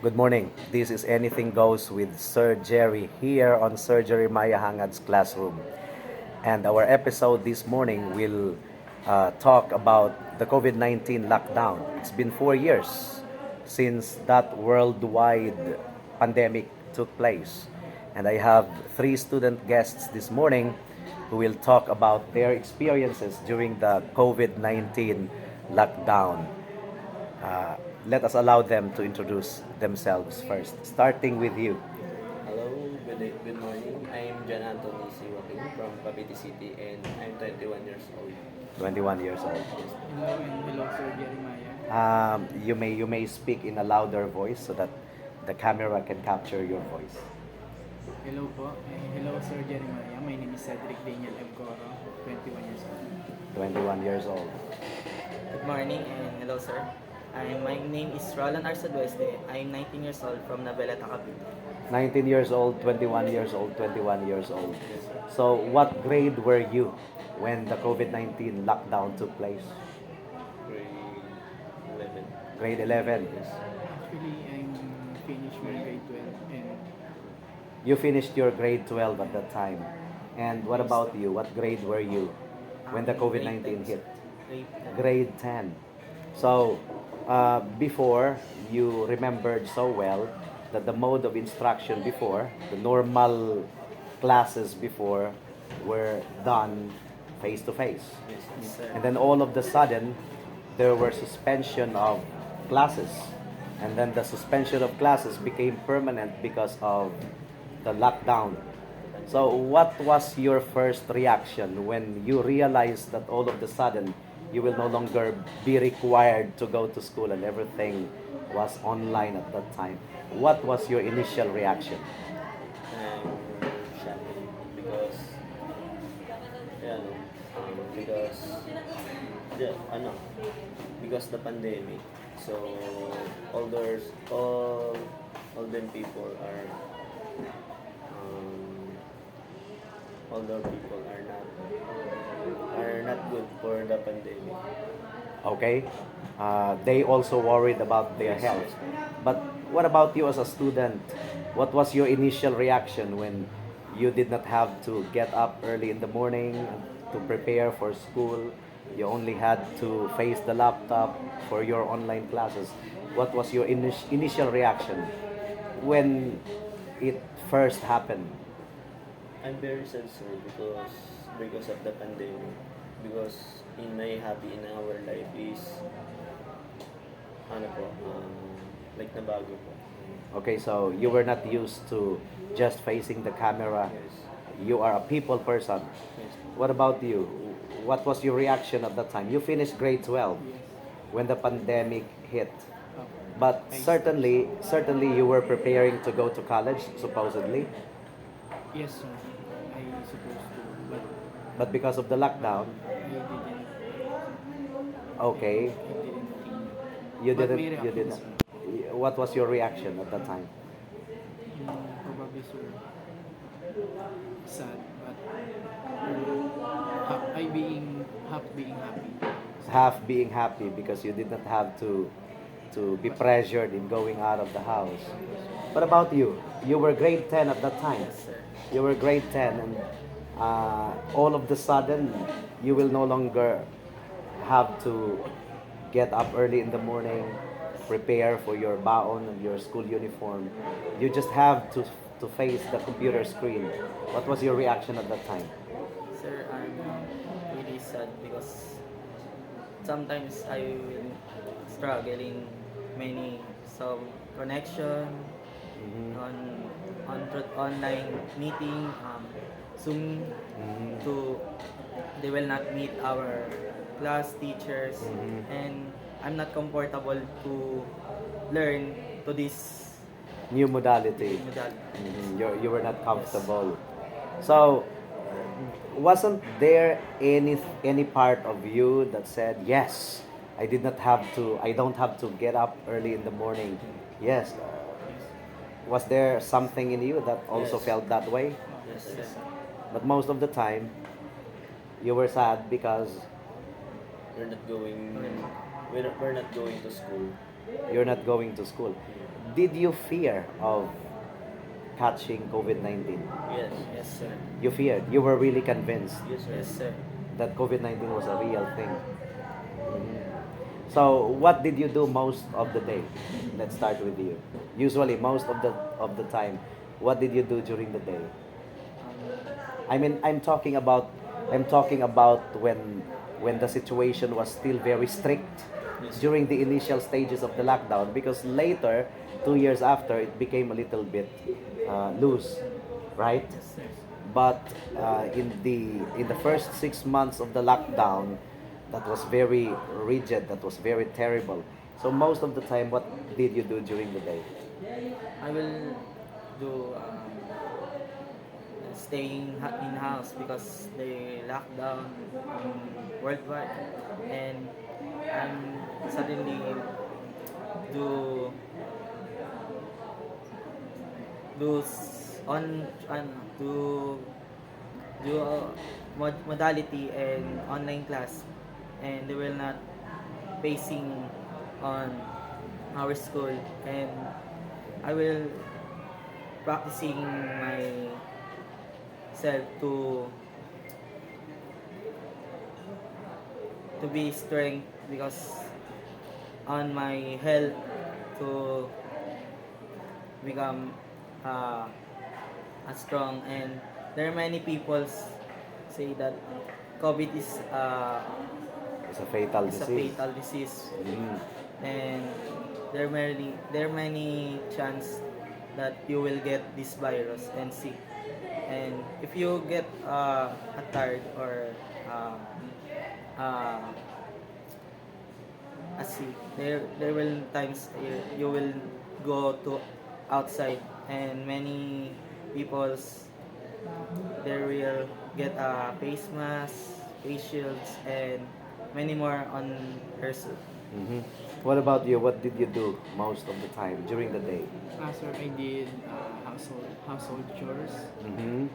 Good morning. This is Anything Goes with Sir Jerry here on Sir Jeremiah Hangad's classroom. And our episode this morning will talk about the COVID-19 lockdown. It's been 4 years since that worldwide pandemic took place. And I have three student guests this morning who will talk about their experiences during the COVID-19 lockdown. Uh, Let us allow them to introduce themselves first, starting with you. Hello, good morning. I'm John Anthony Siwaking from Cavite City and I'm 21 years old. 21 years old. Hello and hello, Sir Jeremiah. You may speak in a louder voice so that the camera can capture your voice. Hello po. Hello, Sir Jeremiah. My name is Cedric Daniel M. Coro, 21 years old. 21 years old. Good morning and hello sir. My name is Roland Arsadueste. I'm 19 years old from Naveleta, Cavite. 19 years old, 21 years old, 21 years old. So, what grade were you when the COVID-19 lockdown took place? Grade 11. Grade 11. Actually, I'm finished my grade 12 and You finished your grade 12 at that time. And what about you? What grade were you when the COVID-19 hit? Grade 10. Grade 10. So, before, you remembered so well that the mode of instruction before, the normal classes before, were done face to face. Yes, sir. And then all of the sudden, there were suspension of classes. And then the suspension of classes became permanent because of the lockdown. So, what was your first reaction when you realized that all of the sudden you will no longer be required to go to school and everything was online at that time? What was your initial reaction? I'm shocked because because because the pandemic. So older people um, older people are not good for the pandemic. Okay? They also worried about their Yes, health. yes. But what about you as a student? What was your initial reaction when you did not have to get up early in the morning to prepare for school? You only had to face the laptop for your online classes. What was your initial reaction when it first happened? I'm very sad sir because of the pandemic. Because in my hobby in our life is like nabago po. Okay, so you were not used to just facing the camera. Yes. You are a people person. Yes. What about you? What was your reaction at that time? You finished grade 12 yes. when the pandemic hit. Uh, But I- certainly you were preparing to go to college supposedly, yes, sir. I supposed to, but but because of the lockdown, okay, I didn't think. you But didn't may you reaction, didn't. sir. What was your reaction at that time? Probably, sir, sad, but half being happy. Half being happy because you did not have to be pressured in going out of the house. What about you? You were grade 10 at that time. Yes, sir. You were grade 10 and all of the sudden you will no longer have to get up early in the morning, prepare for your baon and your school uniform. You just have to face the computer screen. What was your reaction at that time? Sir, I'm really sad because sometimes I will struggling many some connection Mhm. on online meeting, Zoom Mhm. to they will not meet our class teachers, Mhm. and I'm not comfortable to learn to this New modality. modality. You were not comfortable. So, wasn't there any part of you that said, yes, I don't have to get up early in the morning? Yes. Was there something in you that also Yes. felt that way? Yes, Yes. sir. But most of the time, you were sad because We're not going we're not going to school. you're not going to school. Did you fear of catching COVID-19? Yes. Yes, sir. You feared. You were really convinced Yes, sir. Yes, sir. that COVID-19 was a real thing. Mhm. So, what did you do most of the day? Let's start with you. Usually, most of the time, what did you do during the day? I mean, I'm talking about when the situation was still very strict Yes, sir. during the initial stages of the lockdown, because later, 2 years after, it became a little bit loose, right? Yes, sir. But in the first 6 months of the lockdown, that was very rigid, that was very terrible. So most of the time, what did you do during the day? I will do staying in house because they locked down worldwide, and I'm suddenly do on do modality and online class, and they will not facing on our school, and I will practicing myself to be strength because on my health to become uh, strong. And there are many people say that COVID It's a fatal is a disease. fatal disease, Mhm. and there are many chance that you will get this virus and sick. And if you get tired or uh, sick, there will times you will go to outside, and many people's they will get a face mask, face shields, and many more on her suit. Mhm. What about you? What did you do most of the time during the day? Sir, I did household chores. Mm-hmm.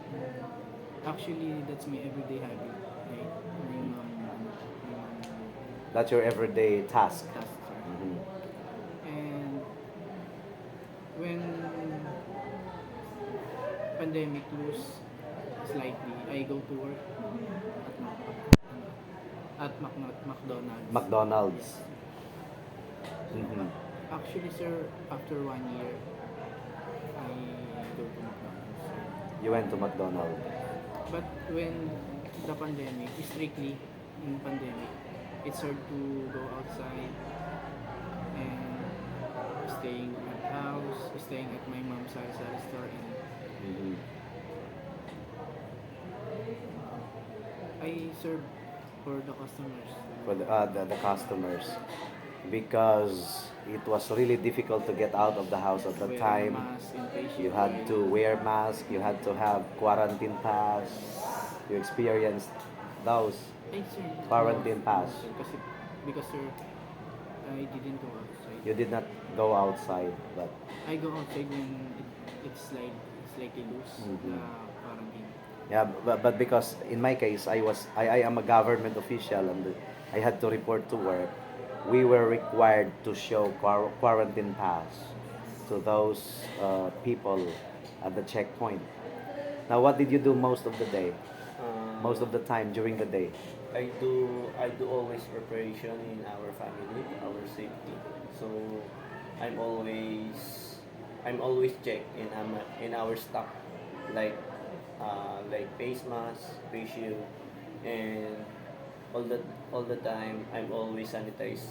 Actually, that's my everyday habit. Like, my mom That's your everyday task. task, sir. Mm-hmm. And when pandemic loose slightly, I go to work at McDonald's. McDonald's. Yes. Mm-hmm. Actually, sir, after 1 year, I go to McDonald's. Sir. You went to McDonald's. But when the pandemic, strictly in pandemic, it's hard to go outside and staying at my mom's sari-sari store, and Mm-hmm. I serve for the customers. For the customers, because it was really difficult to get out of the house at the Wearing a time. mask and face You shield had to while wear mask. You had to have quarantine pass. You experienced those. I serve Quarantine pass. sir, because sir, I didn't go outside. You did not go outside, but I go outside when it's slightly loose, Mhm. quarantine. yeah, but because in my case, I am a government official, and I had to report to work. We were required to show quarantine pass to those people at the checkpoint. Now, what did you do most of the day? Most of the time during the day? I do always preparation in our family, our safety. So I'm always I'm always check in our stock, like face mask, face shield, and all the time I'm always sanitize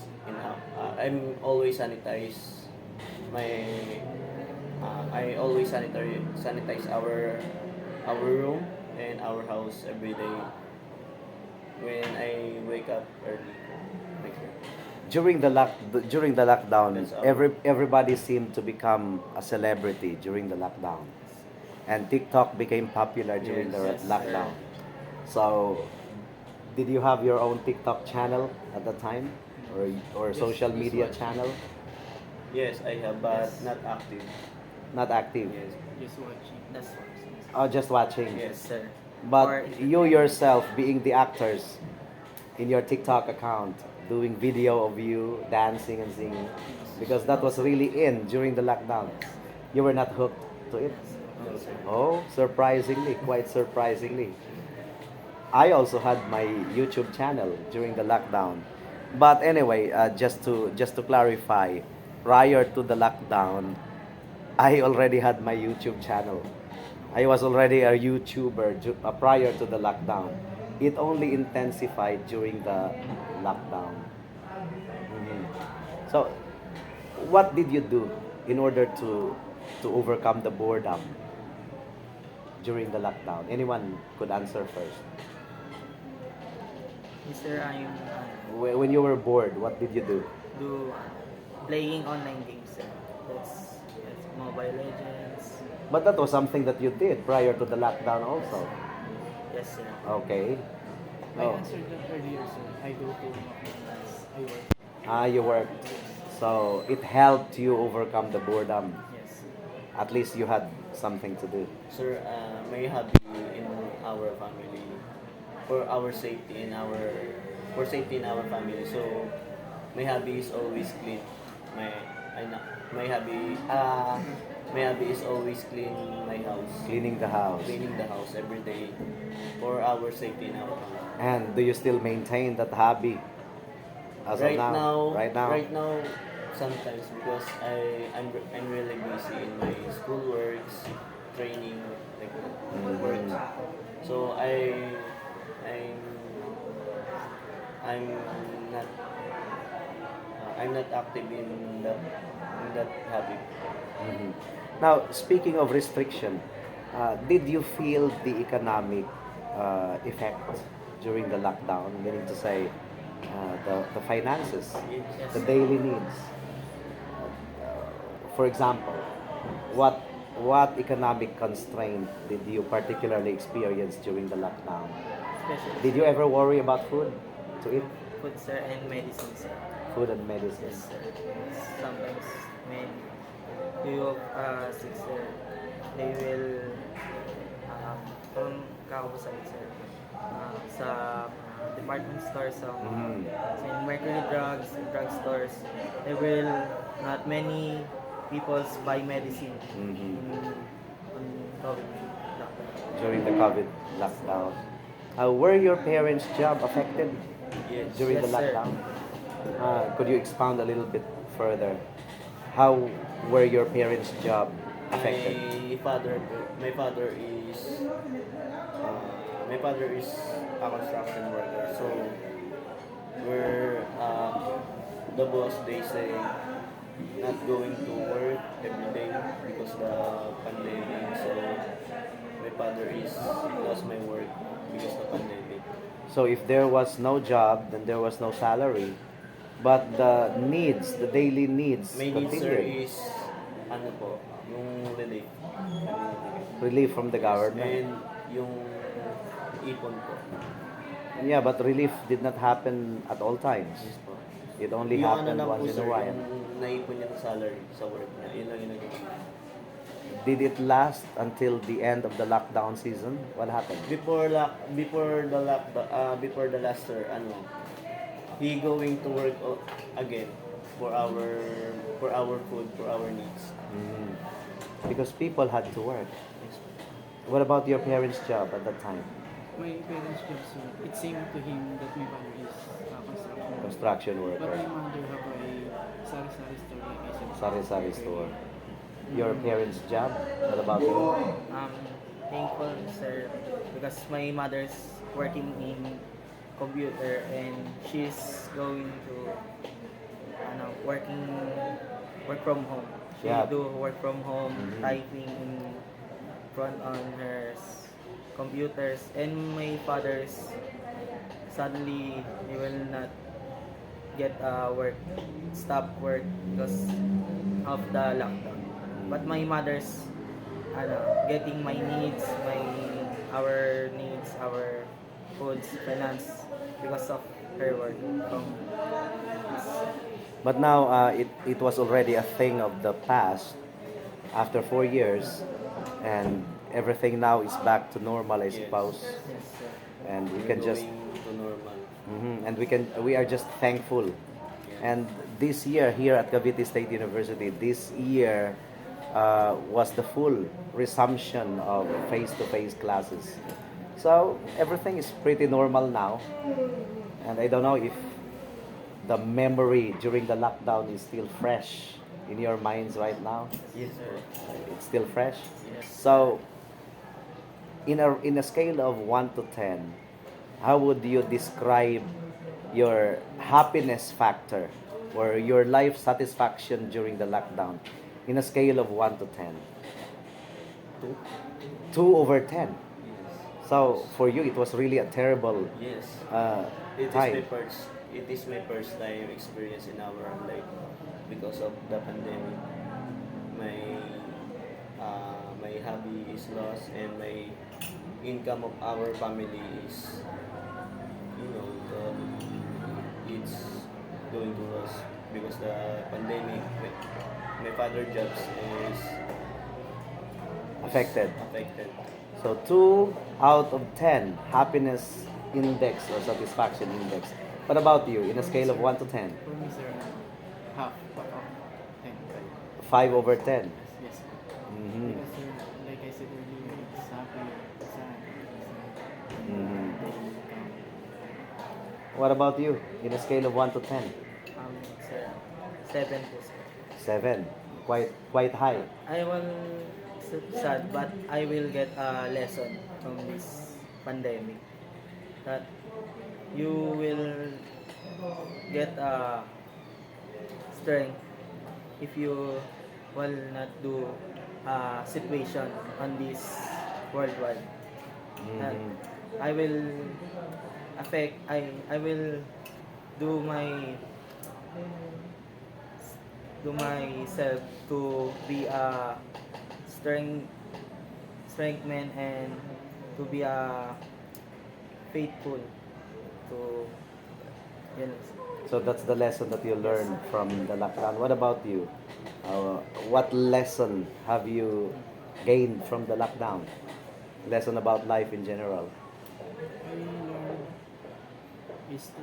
my I always sanitize our room and our house every day when I wake up early. Like that. During the lockdown, That's our everybody seemed to become a celebrity during the lockdown, and TikTok became popular during the Yes, lockdown. So, did you have your own TikTok channel at the time, or social Just media watching. channel? yes, I have, but Yes. not active. Not active. Yes, Just watching. That's what. Oh, just watching. yes, Yes, sir. Or But you yourself, being the actors in your TikTok account, doing video of you dancing and singing because that was really in during the lockdown. You were not hooked to it. No, sir. Oh, surprisingly, quite surprisingly. I also had my YouTube channel during the lockdown. But anyway, just to clarify, prior to the lockdown, I already had my YouTube channel. I was already a YouTuber prior to the lockdown. It only intensified during the lockdown. Mhm. So, what did you do in order to overcome the boredom during the lockdown? Anyone could answer first. Yes, sir, I'm When you were bored, what did you do? do playing online games, sir. That's Mobile Legends. But that was something that you did prior to the lockdown also. Yes, sir. Okay. I Oh. answered that earlier, sir. I go to McDonald's. I work. You worked. So it helped you overcome the boredom. Yes. At least you had something to do. Sir, may hobby in our family for our safety in our for safety in our family. So my hobby is always clean. My I na, my hobby is always clean my house. Cleaning the house. Cleaning the house every day for our safety in our family. And do you still maintain that hobby as of now? Right now, sometimes because I'm really busy in my school works, training, like work. So I'm I'm not I'm not active in that hobby. Mhm. Now, speaking of restriction, did you feel the economic effect during the lockdown? Meaning to say, the finances, Yes. the daily needs. For example, what economic constraint did you particularly experience during the lockdown? Especially Did you ever worry about food to eat? food, sir, and medicine, sir. Food and medicine. Yes, sir. Sometimes when you sick, sir, they will from kaubusan, sir, sa department stores, Mhm. sa Mercury Drugs, drugstores, they will not many people buy medicine Mhm. on COVID lockdown. During the COVID lockdown. Were your parents' job affected Yes. during the Yes, sir. lockdown? Could you expound a little bit further? How were your parents' job affected? My father is my father is a construction worker. So we're the boss they say not going to work every day because the pandemic. So my father is lost my work because the pandemic. So if there was no job, then there was no salary. But the needs, the daily needs My need sir continued. is ano po, yung relief. Relief from the government. And yung ipon po. Yeah, but relief did not happen at all times. Yes po. It only Yung happened lang po, once in a sir, while. Yung naipon niya ng salary sa work niya, yun lang yung naging. Did it last until the end of the lockdown season? What happened? Before the last sir, he going to work again for our food, for our needs. Mm. Because people had to work. What about your parents' job at that time? My parents' job, sir. It seemed to him that my father is a construction. Construction But worker. my mother have a sari-sari store, like I said. Sari-sari store. Your parents' job? What about you? Thankful, sir, because my mother's working in computer and she's going to work from home. She Yeah. do work from home, Mhm. typing in front on her computers, and my father's suddenly he will not get work, stop work because of the lockdown. But my mother's getting my needs, our needs, our foods, finance because of her work from this. But now it was already a thing of the past after 4 years, and everything now is back to normal, I Yes. suppose. Yes, sir. And we We're can just going to normal. And we are just thankful. And this year here at Cavite State University, this year was the full resumption of face-to-face classes. So everything is pretty normal now. And I don't know if the memory during the lockdown is still fresh in your minds right now. Yes, sir. It's still fresh. Yes. So in a scale of 1 to 10, how would you describe your happiness factor or your life satisfaction during the lockdown in a scale of 1 to 10? Two? 2 over 10. Yes. So for you, it was really a terrible Yes. uh, It is time. my first. It is my first time experience in our life because of the pandemic. My my hobby is lost and my income of our family is, you know, it's going to loss because the pandemic. My father jobs is Affected. affected. So 2 out of 10 happiness index or satisfaction index. What about you in a scale of 1 to 10? For me, sir, half of 10. 5 over 10. Yes, sir. Mhm. Because, sir, like I said earlier, it's happy, sad, Mhm. they count. What about you in a scale of 1 to 10? Sir, 7 po, sir. 7. Quite high. I will sad, but I will get a lesson from this pandemic that you will get a strength if you will not do a situation on this worldwide. And Mhm. I will I will do myself to be a strength strength man and to be a faithful to yun. So that's the lesson that you learned from the lockdown. What about you? What lesson have you gained from the lockdown? Lesson about life in general. I learned is to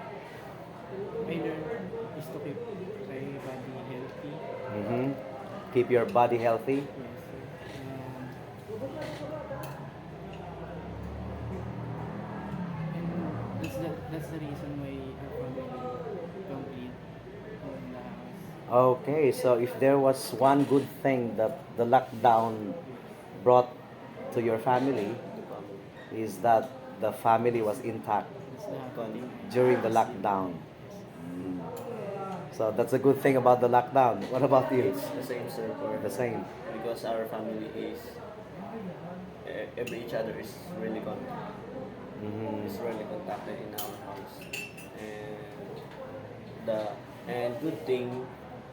I learned is to keep my body healthy. hmm Keep your body healthy. Yes, sir. And that's the reason why our family don't eat in the house. Okay, so if there was one good thing that the lockdown brought to your family, The family. is that the family was intact That's the happy thing. during the lockdown. Mm. So that's a good thing about the lockdown. What about you? It's the same, sir. For The same. because our family is every each other is really Mhm. is really contacted in our house, and the and good thing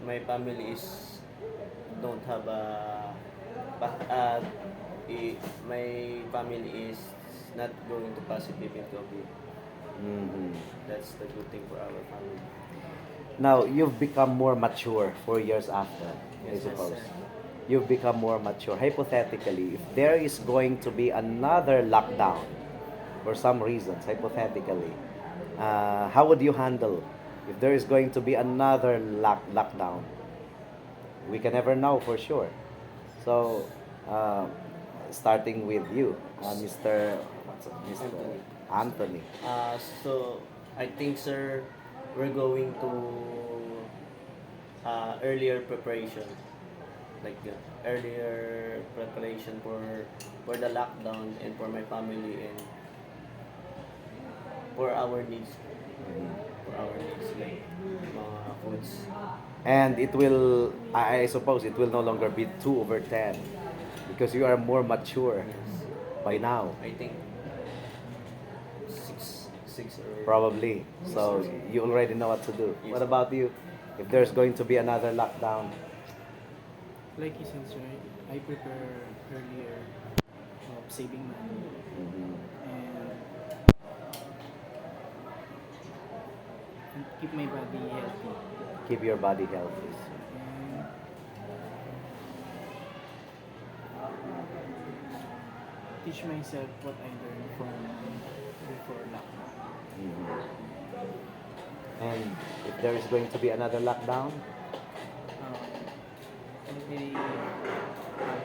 my family is don't have a my family is not going to positive in COVID. Mhm. That's the good thing for our family. Now, you've become more mature 4 years after, I Yes, suppose. sir. You've become more mature. Hypothetically, if there is going to be another lockdown for some reasons, hypothetically, how would you handle if there is going to be another lockdown? We can never know for sure. So, uh, starting with you, Mr. Anthony. Anthony. So I think, sir, we're going to earlier preparation, like earlier preparation for the lockdown and for my family and for our needs, like mga foods. And it will, I suppose, it will no longer be 2 over 10 because you are more mature Yes. by now, I think six or probably. So you already know what to do. Yes. What about you? If there's going to be another lockdown, Like you said, sir, I prepare earlier of saving money mhm, and keep my body healthy. keep your body healthy. And teach myself what I learned from before lockdown. Mhm. And if there is going to be another lockdown, Um, I'm really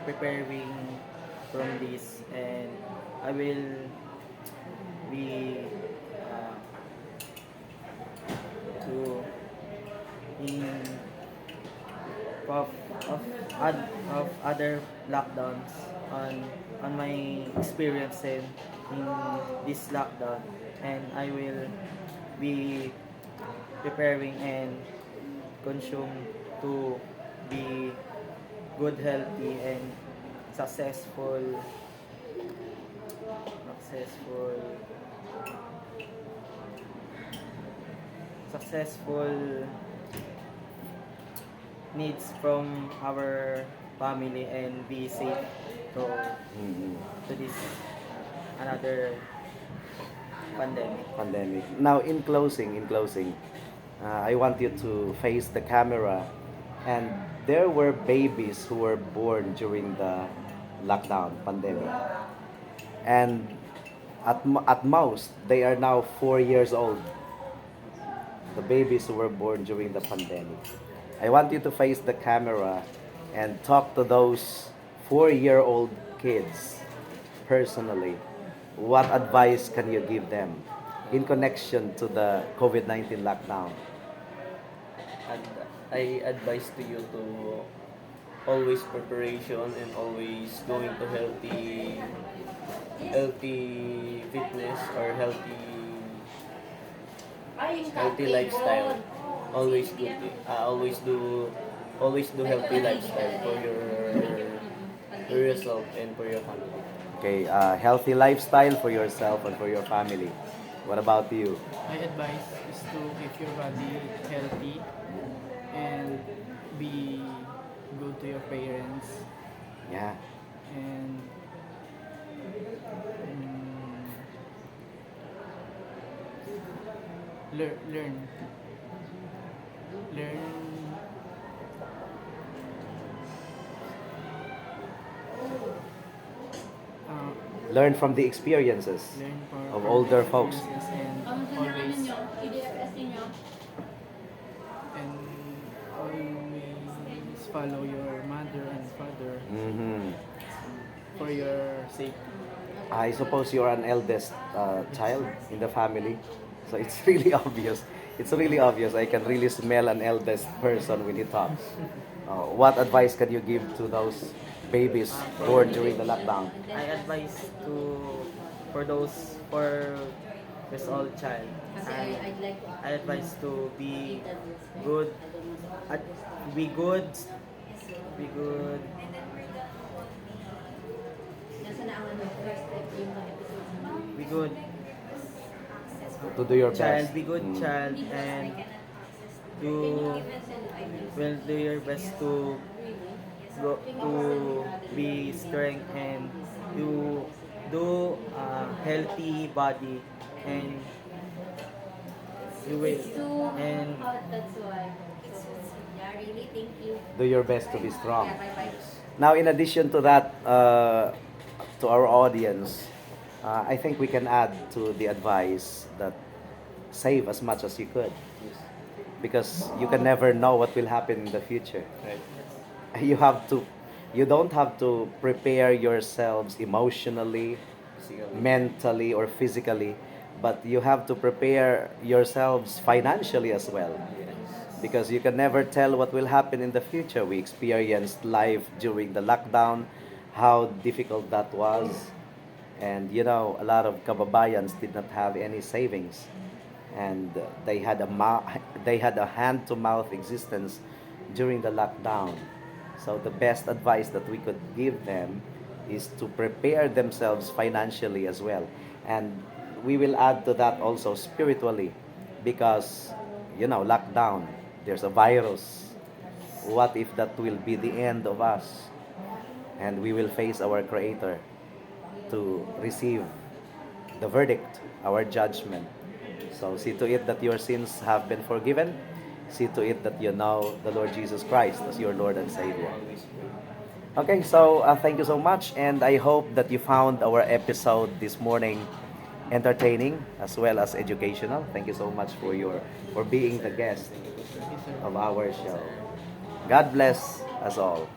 preparing from this, and I will be uh, to in of of other lockdowns on my experience in this lockdown, and I will be preparing and consume to be good, healthy, and successful successful successful needs from our family, and be safe to mhm, to this another pandemic. pandemic. Now, in closing, I want you to face the camera. And there were babies who were born during the lockdown pandemic. And at most, they are now 4 years old. The babies who were born during the pandemic. I want you to face the camera and talk to those 4-year-old kids personally. What advice can you give them in connection to the COVID-19 lockdown? And I advise to you to always preparation and always going to healthy fitness or healthy lifestyle. Always good. Always do healthy lifestyle for yourself and for your family. Okay, healthy lifestyle for yourself and for your family. What about you? My advice is to keep your body healthy and be good to your parents Yeah. and mm, learn learn uh, Learn from the experiences learn of from older folks. experiences and always follow your mother and father Hmm. for your safety. I suppose you're an eldest child in the family, so it's really obvious. It's really obvious. I can really smell an eldest person when he talks. What advice can you give to those babies born during the lockdown? I advise to for those 4 years old child. I advise to be good, at, be good, be good, be good To do your child, best. be good Mm. child, and you will do your best to go to be strength, and do a healthy body, and you will and Do your best to be strong. Yes. Now, in addition to that, to our audience, I think we can add to the advice that save as much as you could, Yes. because you can never know what will happen in the future. Right. You have to, you don't have to prepare yourselves emotionally, Physically. mentally, or physically, but you have to prepare yourselves financially as well, Yes. because you can never tell what will happen in the future. We experienced life during the lockdown, how difficult that was. And a lot of kababayans did not have any savings, and they had a hand to mouth existence during the lockdown. So the best advice that we could give them is to prepare themselves financially as well. And we will add to that also spiritually, because lockdown, there's a virus. What if that will be the end of us, and we will face our creator to receive the verdict, our judgment? So see to it that your sins have been forgiven. See to it that you know the Lord Jesus Christ as your Lord and Savior. Always pray. Okay, so thank you so much, and I hope that you found our episode this morning entertaining as well as educational. Thank you so much for being the guest Yes, sir. of our show. Sir. God bless us all.